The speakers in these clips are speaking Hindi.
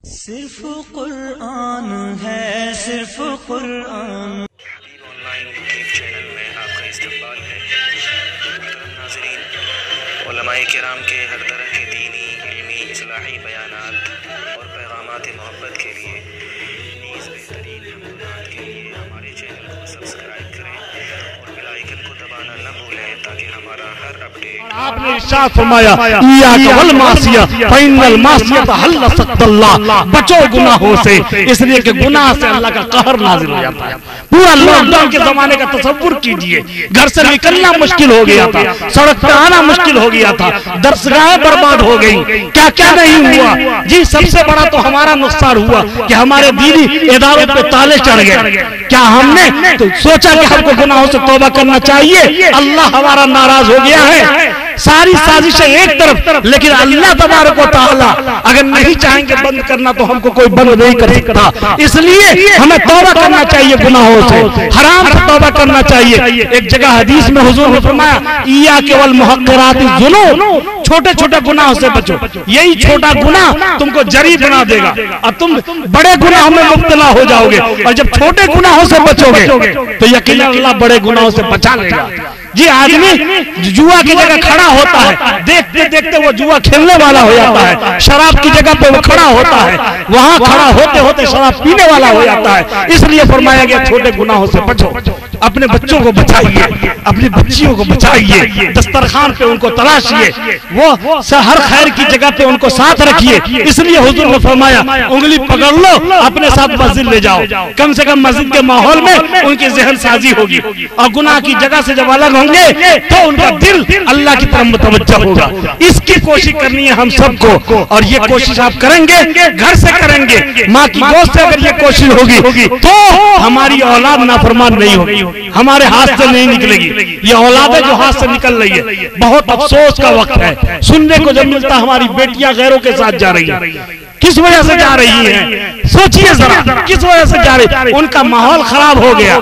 सिर्फ कुरान है, सिर्फ कुरान। ऑनलाइन चैनल में आपका इस्तकबाल है। नाज़रीन, उलमाए किराम के हर तरह के दीनी, इल्मी, इस्लाही बयानात और पैगामात मोहब्बत के लिए नीज़ बेहतरीन हमदुनात के लिए हमारे चैनल को सब्सक्राइब करें और बेल आइकन को दबाना न भूलें ताकि हमारा हर अपडेट। आपने इरशाद फरमाया इय्याका वल मासिया फइन्नल मासियत हल्ल सत्तल्लाह, बचो गुनाहों से, इसलिए कि गुनाह से अल्लाह का कहर नाजिल हो जाता है। पूरा लॉकडाउन के जमाने का तसव्वुर कीजिए, घर से निकलना मुश्किल हो गया था, सड़क पर आना मुश्किल हो गया था, दरसगाहें बर्बाद हो गई, क्या क्या नहीं हुआ जी। सबसे बड़ा तो हमारा नुकसान हुआ कि हमारे दीनी इदारों पे ताले चढ़ गए। क्या हमने तो सोचा कि हमको गुनाहों से तौबा करना चाहिए? अल्लाह हमारा नाराज हो गया है। सारी साजिशें एक तरफ, लेकिन अल्लाह तबारक व तआला अगर नहीं चाहेंगे बंद करना तो हमको कोई बंद नहीं कर सकता। इसलिए हमें तौबा करना चाहिए गुनाहों से, हराम से तौबा करना चाहिए। एक जगह हदीस में हुजूर ने फरमाया इय्याका वल मुहक्करातिज़ ज़ुनूब, छोटे छोटे गुनाहों से बचो, यही छोटा गुनाह तुमको जरी बना देगा और तुम बड़े गुनाहों में मुब्तला हो जाओगे। और जब छोटे गुनाहों से बचोगे तो यकीनन अल्लाह बड़े गुनाहों से बचा लेगा जी। आदमी जुआ की जगह खड़ा होता है, देखते देखते वो जुआ खेलने वाला हो जाता है। शराब की जगह पे वो खड़ा होता है, वहां खड़ा होते होते शराब पीने वाला हो जाता है। इसलिए फरमाया गया छोटे गुनाहों से बचो, अपने बच्चों को बचाइए, अपनी बच्चियों को बचाइए, दस्तरखान पे उनको तलाशिए, वो हर खैर की जगह पे उनको साथ रखिए। इसलिए हुजूर ने फरमाया उंगली पकड़ लो, अपने साथ मस्जिद ले जाओ, कम से कम मस्जिद के माहौल में उनकी जहन साजी होगी। और गुनाह की जगह से जब अलग होंगे तो उनका दिल अल्लाह की तरफ मुतवज्जह होगा। इसकी कोशिश करनी है हम सबको, और ये कोशिश आप करेंगे, घर से करेंगे, माँ की गोद से अगर ये कोशिश होगी तो हमारी औलाद नाफरमान नहीं होगी, हमारे हाथ से नहीं निकलेगी। ये औलादें जो हाथ से निकल रही है, बहुत अफसोस का वक्त है। सुनने को जब मिलता हमारी बेटियां गैरों के साथ जा रही है, किस वजह से जा रही हैं? सोचिए जरा, किस वजह से जा रही? उनका माहौल खराब हो गया,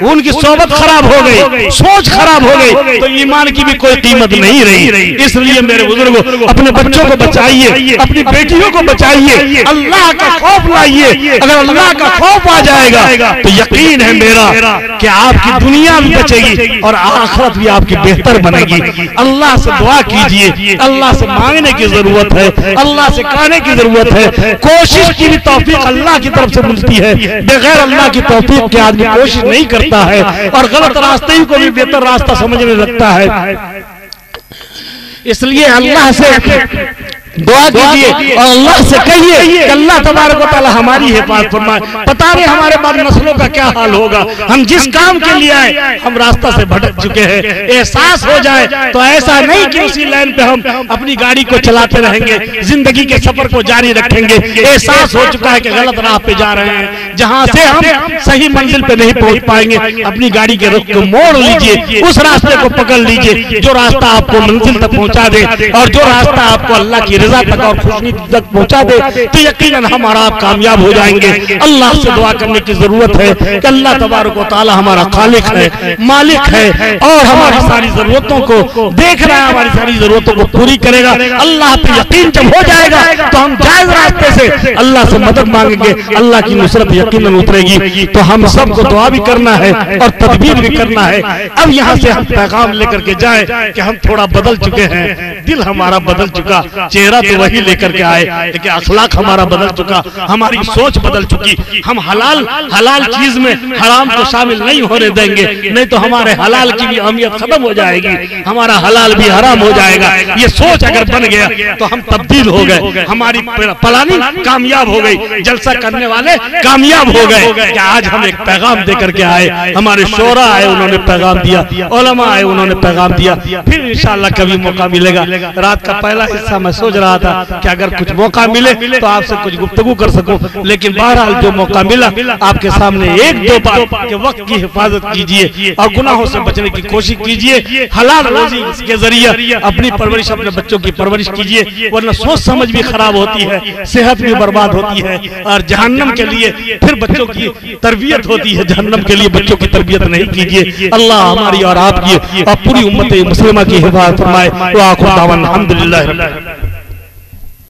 उनकी सोबत खराब हो गई, सोच खराब हो गई, तो ईमान की भी कोई कीमत नहीं रही। इसलिए मेरे बुजुर्गों, अपने बच्चों को बचाइए, अपनी बेटियों को बचाइए, अल्लाह का खौफ लाइए। अगर अल्लाह का खौफ आ जाएगा तो यकीन है मेरा कि आपकी दुनिया भी बचेगी और आखिरत भी आपकी बेहतर बनेगी। अल्लाह से दुआ कीजिए, अल्लाह से मांगने की जरूरत है, अल्लाह से कहने की जरूरत है। कोशिश की भी तौफीक अल्लाह की तरफ से मिलती है, बगैर अल्लाह की तौफीक के आदमी कोशिश नहीं करता है और गलत रास्ते ही को भी बेहतर रास्ता समझने लगता है। इसलिए अल्लाह से दुआ कीजिए और अल्लाह से कहिए कि अल्लाह तबारक व तआला हमारी हिफाजत फरमाए। पता नहीं हमारे बाद नस्लों का क्या हाल होगा। हम जिस काम के लिए आए हम रास्ता से भटक चुके हैं। एहसास हो जाए तो ऐसा नहीं कि उसी लाइन पे हम अपनी गाड़ी को चलाते रहेंगे, जिंदगी के सफर को जारी रखेंगे। एहसास हो चुका है कि गलत राह पे जा रहे हैं, जहाँ से हम सही मंजिल पे नहीं पहुंच पाएंगे। अपनी गाड़ी के रुख को मोड़ लीजिए, उस रास्ते को पकड़ लीजिए जो रास्ता आपको मंजिल तक पहुंचा दे और जो रास्ता आपको अल्लाह की तक और खुशनी तक पहुंचा दे, तो यकीनन हमारा आप कामयाब हो जाएंगे। अल्लाह से दुआ करने की जरूरत है कि अल्लाह तबारक व तआला हमारा खालिक है, मालिक है और हमारी सारी जरूरतों को देख रहा है, हमारी सारी जरूरतों को पूरी करेगा। अल्लाह पे यकीन जब हो जाएगा तो हम जायज रास्ते से अल्लाह से मदद मांगेंगे, अल्लाह की नुसरत यकीनन उतरेगी। तो हम सबको दुआ भी करना है और तदबीर भी करना है। अब यहाँ से हम पैगाम लेकर के जाए कि हम थोड़ा बदल चुके हैं, दिल हमारा बदल चुका, चेहरा तो वही लेकर के आए, लेकिन अखलाक हमारा बदल चुका, हमारी सोच बदल चुकी। हम हलाल चीज में हराम को शामिल नहीं होने देंगे, नहीं तो हमारे हलाल की भी अहमियत खत्म हो जाएगी, हमारा हलाल भी हराम हो जाएगा। ये सोच अगर बन गया तो हम तब्दील हो गए, हमारी प्लानिंग कामयाब हो गई, जलसा करने वाले कामयाब हो गए। कि आज हम एक पैगाम देकर के आए, हमारे शोरा आए उन्होंने पैगाम दिया, उलमा आए उन्होंने पैगाम दिया। फिर इंशाअल्लाह कभी मौका मिलेगा। रात का पहला हिस्सा मैं सोच रहा था कि अगर कुछ मौका मिले तो आपसे कुछ गुफ्तगू कर सकूं, लेकिन बहरहाल जो मौका मिला आपके सामने एक दो बार के वक्त की हिफाजत कीजिए और गुनाहों से बचने की कोशिश कीजिए। हलाल रोजी के जरिए अपनी परवरिश, अपने बच्चों की परवरिश कीजिए, वरना सोच समझ भी खराब होती है, सेहत भी बर्बाद होती है और जहन्नम के लिए फिर बच्चों की तरबियत होती है, जहन्नम के लिए बच्चों की तरबियत नहीं कीजिए। अल्लाह हमारी और आपकी और पूरी उम्मत मुस्लिमा की हिफाजत फरमाए। व आखिर दावाना अल्हम्दुलिल्लाह।